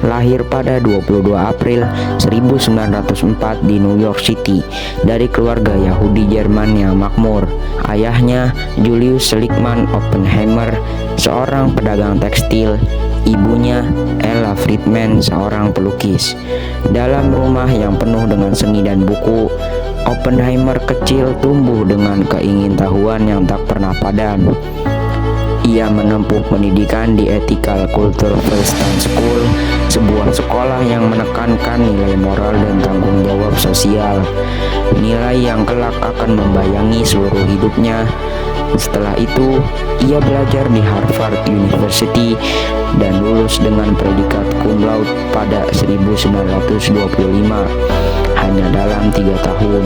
lahir pada 22 April 1904 di New York City dari keluarga Yahudi Jerman yang makmur. Ayahnya, Julius Seligman Oppenheimer, seorang pedagang tekstil. Ibunya, Ella Friedman, seorang pelukis. Dalam rumah yang penuh dengan seni dan buku, Oppenheimer kecil tumbuh dengan keingintahuan yang tak pernah padam. Ia menempuh pendidikan di Ethical Culture Western School, sebuah sekolah yang menekankan nilai moral dan tanggung jawab sosial, nilai yang kelak akan membayangi seluruh hidupnya. Setelah itu, ia belajar di Harvard University dan lulus dengan predikat cum laude pada 1925. Hanya dalam 3 tahun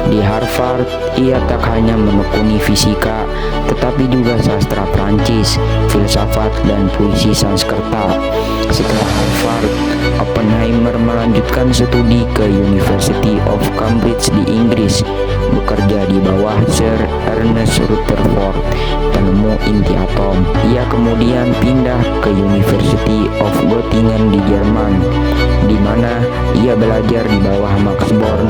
di Harvard, ia tak hanya menekuni fisika, tetapi juga sastra Prancis, filsafat, dan puisi Sanskerta. Setelah Harvard, Oppenheimer melanjutkan studi ke University of Cambridge di Inggris, bekerja di bawah Sir Ernest Rutherford, penemu inti atom. Ia kemudian pindah ke University of Göttingen di Jerman, di mana ia belajar di bawah Max Born,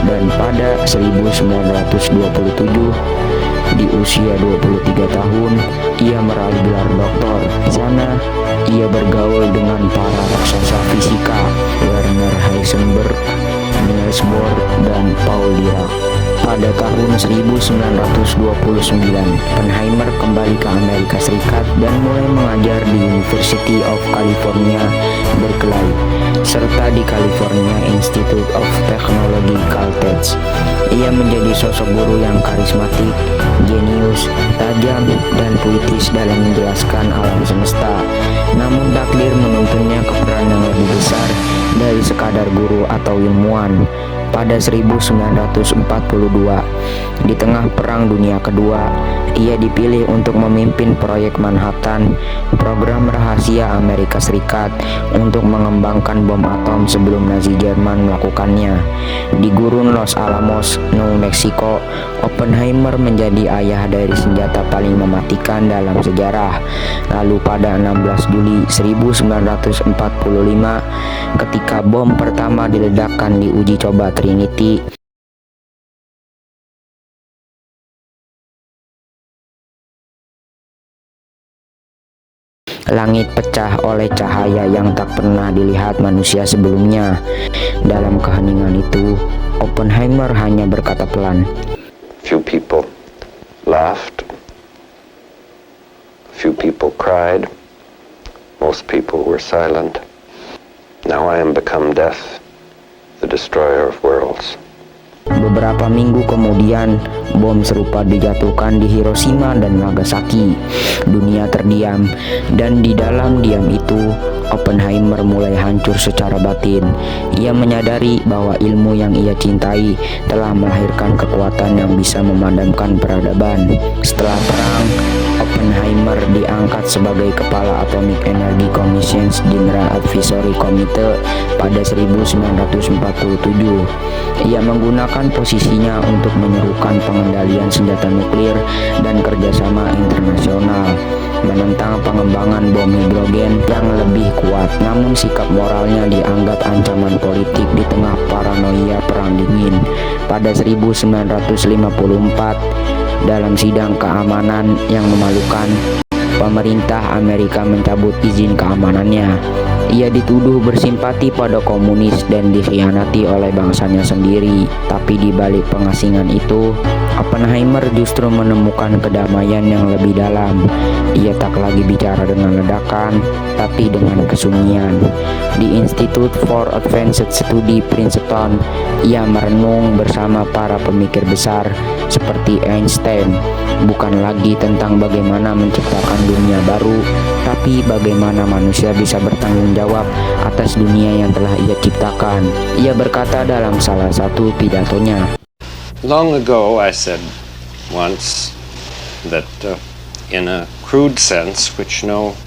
dan pada 1927 di usia 23 tahun ia meraih gelar doktor. Di sana ia bergaul dengan para raksasa fisika Werner Heisenberg, Niels Bohr, dan Paul Dirac. Pada tahun 1929, Oppenheimer kembali ke Amerika Serikat dan mulai mengajar di University of California, Berkeley, serta di California Institute of Technology, Caltech. Ia menjadi sosok guru yang karismatik, jenius, tajam, dan puitis dalam menjelaskan alam semesta. Namun takdir menuntunnya ke peran yang lebih besar dari sekadar guru atau ilmuwan. Pada 1942, di tengah Perang Dunia Kedua, ia dipilih untuk memimpin proyek Manhattan, program rahasia Amerika Serikat untuk mengembangkan bom atom sebelum Nazi Jerman melakukannya. Di gurun Los Alamos, New Mexico, Oppenheimer menjadi ayah dari senjata paling mematikan dalam sejarah. Lalu pada 16 Juli 1945, ketika bom pertama diledakkan di uji coba Trinity, langit pecah oleh cahaya yang tak pernah dilihat manusia sebelumnya. Dalam keheningan itu, Oppenheimer hanya berkata pelan, Few people laughed, few people cried, most people were silent. Now I am become death, the destroyer of worlds. Beberapa minggu kemudian, bom serupa dijatuhkan di Hiroshima dan Nagasaki. Dunia terdiam, dan di dalam diam itu, Oppenheimer mulai hancur secara batin. Ia menyadari bahwa ilmu yang ia cintai telah melahirkan kekuatan yang bisa memadamkan peradaban. Setelah perang, Oppenheimer diangkat sebagai Kepala Atomic Energy Commission's General Advisory Committee pada 1947. Ia menggunakan posisinya untuk menyerukan pengendalian senjata nuklir dan kerjasama internasional, menentang pengembangan bom hidrogen yang lebih kuat. Namun sikap moralnya dianggap ancaman politik di tengah paranoia Perang Dingin. Pada 1954, dalam sidang keamanan yang memalukan, pemerintah Amerika mencabut izin keamanannya. Ia dituduh bersimpati pada komunis dan dikhianati oleh bangsanya sendiri. Tapi di balik pengasingan itu, Oppenheimer justru menemukan kedamaian yang lebih dalam. Ia tak lagi bicara dengan ledakan, tapi dengan kesunyian. Di Institute for Advanced Study Princeton, ia merenung bersama para pemikir besar seperti Einstein, bukan lagi tentang bagaimana menciptakan dunia baru, tapi bagaimana manusia bisa bertanggung jawab atas dunia yang telah ia ciptakan. Ia berkata dalam salah satu pidatonya, Long ago I said once that in a crude sense, which no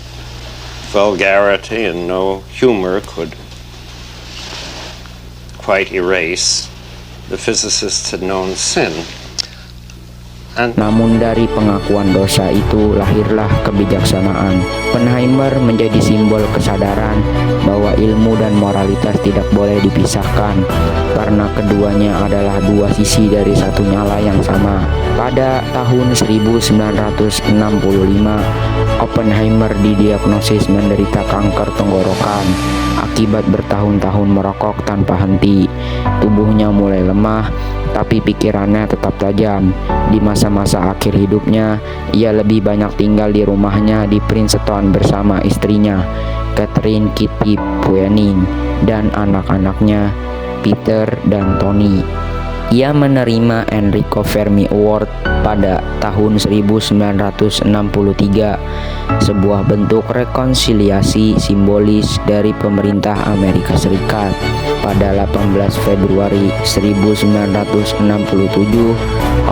vulgarity and no humor could quite erase, the physicists had known sin. Namun dari pengakuan dosa itu lahirlah kebijaksanaan. Oppenheimer menjadi simbol kesadaran bahwa ilmu dan moralitas tidak boleh dipisahkan, karena keduanya adalah dua sisi dari satu nyala yang sama. Pada tahun 1965, Oppenheimer didiagnosis menderita kanker tenggorokan akibat bertahun-tahun merokok tanpa henti. Tubuhnya mulai lemah, tapi pikirannya tetap tajam. Di masa-masa akhir hidupnya, ia lebih banyak tinggal di rumahnya di Princeton bersama istrinya, Catherine Kitty Puening, dan anak-anaknya, Peter dan Tony. Ia menerima Enrico Fermi Award pada tahun 1963, sebuah bentuk rekonsiliasi simbolis dari pemerintah Amerika Serikat. Pada 18 Februari 1967,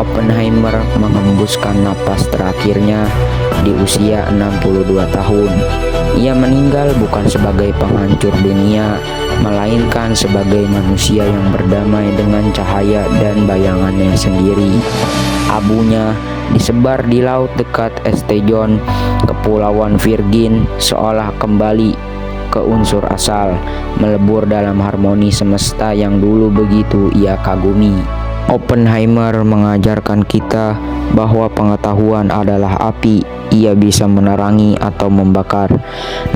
Oppenheimer mengembuskan napas terakhirnya di usia 62 tahun. Ia meninggal bukan sebagai penghancur dunia, melainkan sebagai manusia yang berdamai dengan cahaya dan bayangannya sendiri. Abunya disebar di laut dekat St. John, Kepulauan Virgin, seolah kembali ke unsur asal, melebur dalam harmoni semesta yang dulu begitu ia kagumi. Oppenheimer mengajarkan kita bahwa pengetahuan adalah api. Ia bisa menerangi atau membakar,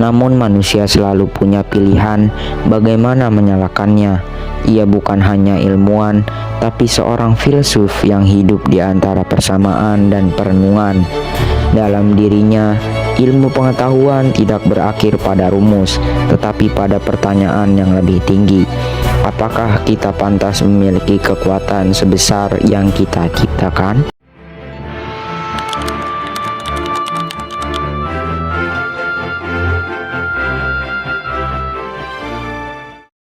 namun manusia selalu punya pilihan bagaimana menyalakannya. Ia bukan hanya ilmuwan, tapi seorang filsuf yang hidup di antara persamaan dan perenungan. Dalam dirinya, ilmu pengetahuan tidak berakhir pada rumus, tetapi pada pertanyaan yang lebih tinggi. Apakah kita pantas memiliki kekuatan sebesar yang kita ciptakan?